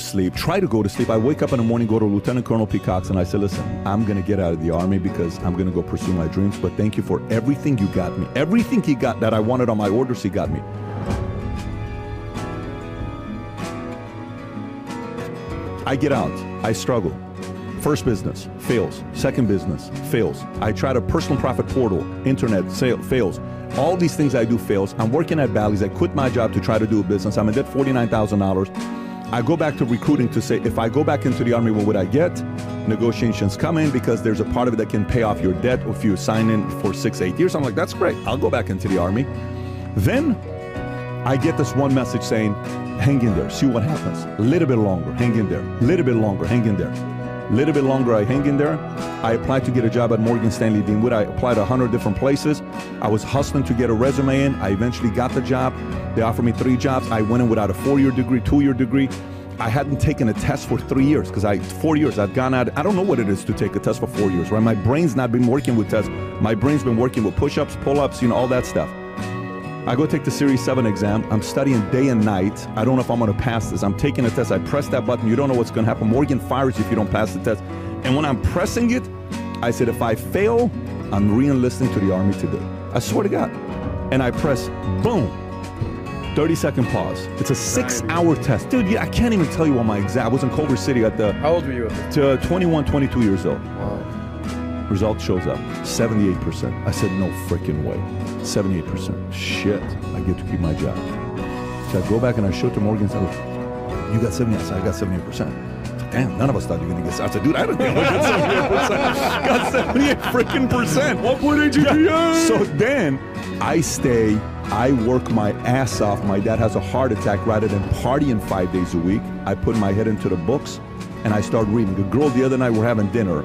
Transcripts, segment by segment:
sleep, try to go to sleep. I wake up in the morning, go to Lieutenant Colonel Peacocks, and I say, listen, I'm going to get out of the Army because I'm going to go pursue my dreams, but thank you for everything you got me. Everything he got that I wanted on my orders, he got me. I get out. I struggle. First business, fails. Second business, fails. I tried a personal profit portal, internet, sale, fails. All these things I do fails. I'm working at Bally's. I quit my job to try to do a business. I'm in debt $49,000. I go back to recruiting to say, if I go back into the Army, what would I get? Negotiations come in because there's a part of it that can pay off your debt if you sign in for 6-8 years. I'm like, that's great. I'll go back into the Army. Then I get this one message saying, hang in there, see what happens. A little bit longer, hang in there. A little bit longer, hang in there. A little bit longer, I hang in there. I applied to get a job at Morgan Stanley Deanwood. I applied 100 different places. I was hustling to get a resume in. I eventually got the job. They offered me 3 jobs. I went in without a 4-year degree, 2-year degree. I hadn't taken a test for 3 years because 4 years, I've gone out. I don't know what it is to take a test for 4 years, right? My brain's not been working with tests. My brain's been working with push-ups, pull-ups, all that stuff. I go take the Series 7 exam. I'm studying day and night. I don't know if I'm going to pass this. I'm taking a test. I press that button. You don't know what's going to happen. Morgan fires you if you don't pass the test. And when I'm pressing it, I said, if I fail, I'm re-enlisting to the Army today. I swear to God. And I press, boom, 30-second pause. It's a 6-hour test. Dude, I can't even tell you what my exam. I was in Culver City at the... How old were you at the time? 21, 22 years old. Wow. Result shows up, 78%. I said, no freaking way. 78%. Shit, I get to keep my job. So I go back and I show it to Morgan and say, you got 70? I said, I got 78%. Damn, none of us thought you were going to get... I said, dude, I didn't think I got 78%. Got 78 freaking percent. 1.8 GPA. So then I stay, I work my ass off. My dad has a heart attack. Rather than partying 5 days a week, I put my head into the books and I start reading. The girl the other night, we're having dinner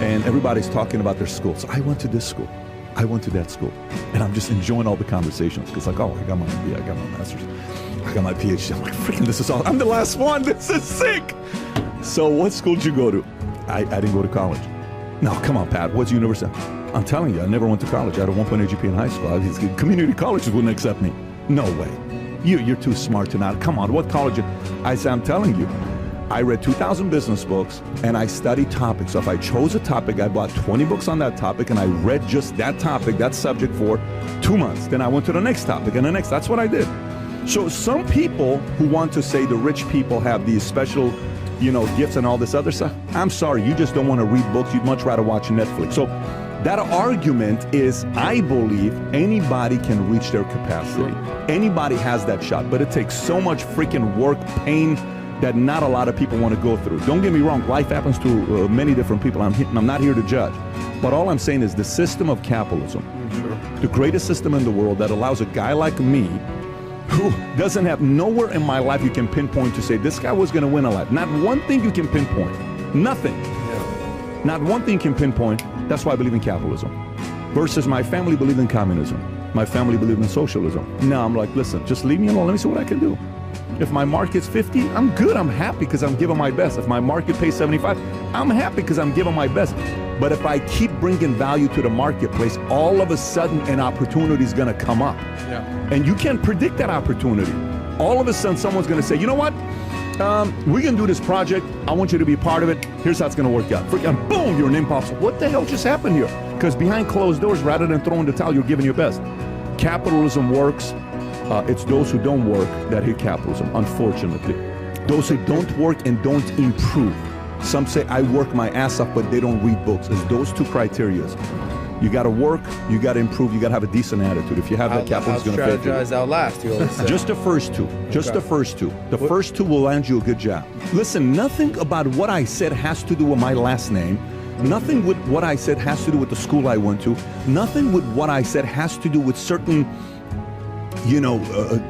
and everybody's talking about their school. So I went to this school. I went to that school, and I'm just enjoying all the conversations. Because like, oh, I got my MBA, I got my master's, I got my PhD. I'm like, freaking, this is all. I'm the last one. This is sick. So what school did you go to? I didn't go to college. No, come on, Pat. What's university? I'm telling you, I never went to college. I had a 1.8 GPA in high school. Community colleges wouldn't accept me. No way. You're too smart to not. Come on, what college? I said, I'm telling you. I read 2,000 business books and I studied topics. So if I chose a topic, I bought 20 books on that topic and I read just that topic, that subject for 2 months. Then I went to the next topic and the next. That's what I did. So some people who want to say the rich people have these special, gifts and all this other stuff, I'm sorry, you just don't want to read books. You'd much rather watch Netflix. So that argument is, I believe anybody can reach their capacity. Anybody has that shot, but it takes so much freaking work, pain, that not a lot of people want to go through. Don't get me wrong, life happens to many different people. I'm not here to judge. But all I'm saying is the system of capitalism, the greatest system in the world that allows a guy like me, who doesn't have nowhere in my life you can pinpoint to say, this guy was going to win a life. Not one thing you can pinpoint. Nothing. Yeah. Not one thing you can pinpoint. That's why I believe in capitalism. Versus my family believed in communism. My family believed in socialism. Now I'm like, listen, just leave me alone. Let me see what I can do. If my market's 50, I'm good. I'm happy because I'm giving my best. If my market pays 75, I'm happy because I'm giving my best. But if I keep bringing value to the marketplace, all of a sudden an opportunity is going to come up. Yeah. And you can't predict that opportunity. All of a sudden someone's going to say, you know what? We're going to do this project. I want you to be part of it. Here's how it's going to work out. And boom, your name pops up. What the hell just happened here? Because behind closed doors, rather than throwing the towel, you're giving your best. Capitalism works. It's those who don't work that hate capitalism, unfortunately. Those who don't work and don't improve. Some say, I work my ass off, but they don't read books. It's those two criteria. You got to work, you got to improve, you got to have a decent attitude. If you have that, capitalism is going to fail you. Strategize outlast, you always say. Just the first two. Just the first two. The first two will land you a good job. Listen, nothing about what I said has to do with my last name. Nothing with what I said has to do with the school I went to. Nothing with what I said has to do with certain,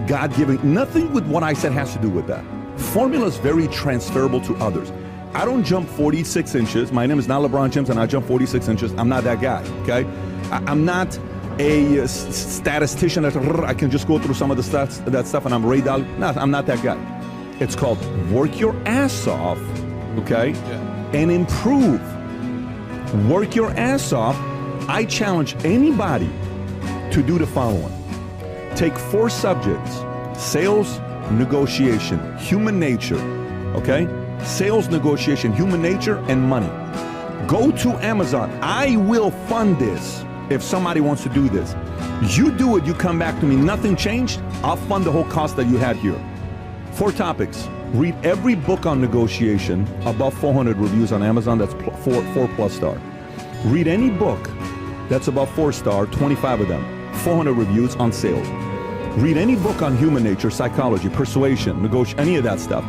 God-given. Nothing with what I said has to do with that. Formula is very transferable to others. I don't jump 46 inches. My name is not LeBron James, and I jump 46 inches. I'm not that guy, okay? I'm not a statistician that I can just go through some of the stats, that stuff, and I'm Ray Dalio. No, I'm not that guy. It's called work your ass off, okay, and improve. Work your ass off. I challenge anybody to do the following. Take 4 subjects: sales, negotiation, human nature, okay? Sales negotiation, human nature, and money. Go to Amazon. I will fund this if somebody wants to do this. You do it, you come back to me, nothing changed, I'll fund the whole cost that you had here. 4 topics. Read every book on negotiation, above 400 reviews on Amazon, that's 4+ star. Read any book that's above 4-star, 25 of them, 400 reviews on sales. Read any book on human nature, psychology, persuasion, any of that stuff.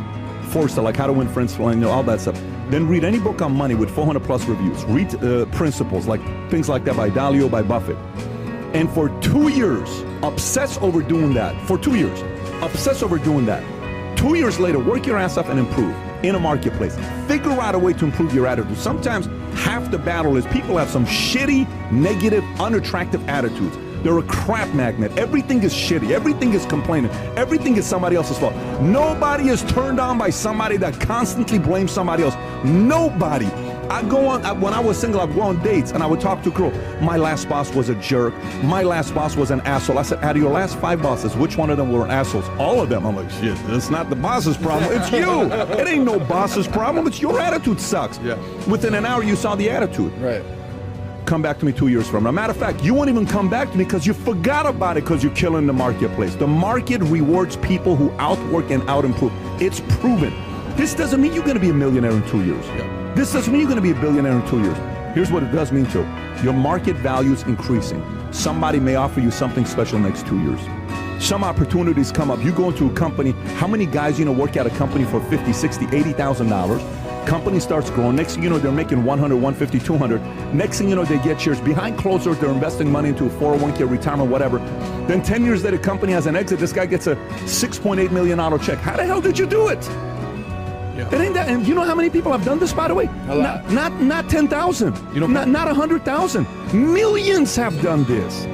4-star, like how to win friends, all that stuff. Then read any book on money with 400+ reviews. Read principles, like things like that by Dalio, by Buffett. And for 2 years, obsess over doing that. For 2 years, obsess over doing that. 2 years later, work your ass off and improve in a marketplace. Figure out a way to improve your attitude. Sometimes half the battle is people have some shitty, negative, unattractive attitudes. They're a crap magnet. Everything is shitty. Everything is complaining. Everything is somebody else's fault. Nobody is turned on by somebody that constantly blames somebody else. Nobody. When I was single, I'd go on dates and I would talk to a girl. My last boss was a jerk. My last boss was an asshole. I said, out of your last 5 bosses, which one of them were assholes? All of them. I'm like, shit, that's not the boss's problem. It's you. It ain't no boss's problem. It's your attitude sucks. Yeah. Within an hour, you saw the attitude. Right. Come back to me 2 years from now. Matter of fact, you won't even come back to me because you forgot about it because you're killing the marketplace. The market rewards people who outwork and out-improve. It's proven. This doesn't mean you're going to be a millionaire in 2 years. Yeah. This doesn't mean you're going to be a billionaire in 2 years. Here's what it does mean too. Your market value is increasing. Somebody may offer you something special next 2 years. Some opportunities come up. You go into a company, how many guys work at a company for $50, $60, $80,000? Company starts growing. Next thing you know, they're making 100, 150, 200. Next thing you know, they get shares. Behind closed doors, they're investing money into a 401k, retirement, whatever. Then 10 years later, company has an exit. This guy gets a $6.8 million check. How the hell did you do it? Yeah. It ain't that. And you know how many people have done this, by the way? A lot. Not 10,000. You know, not 100,000. Millions have done this.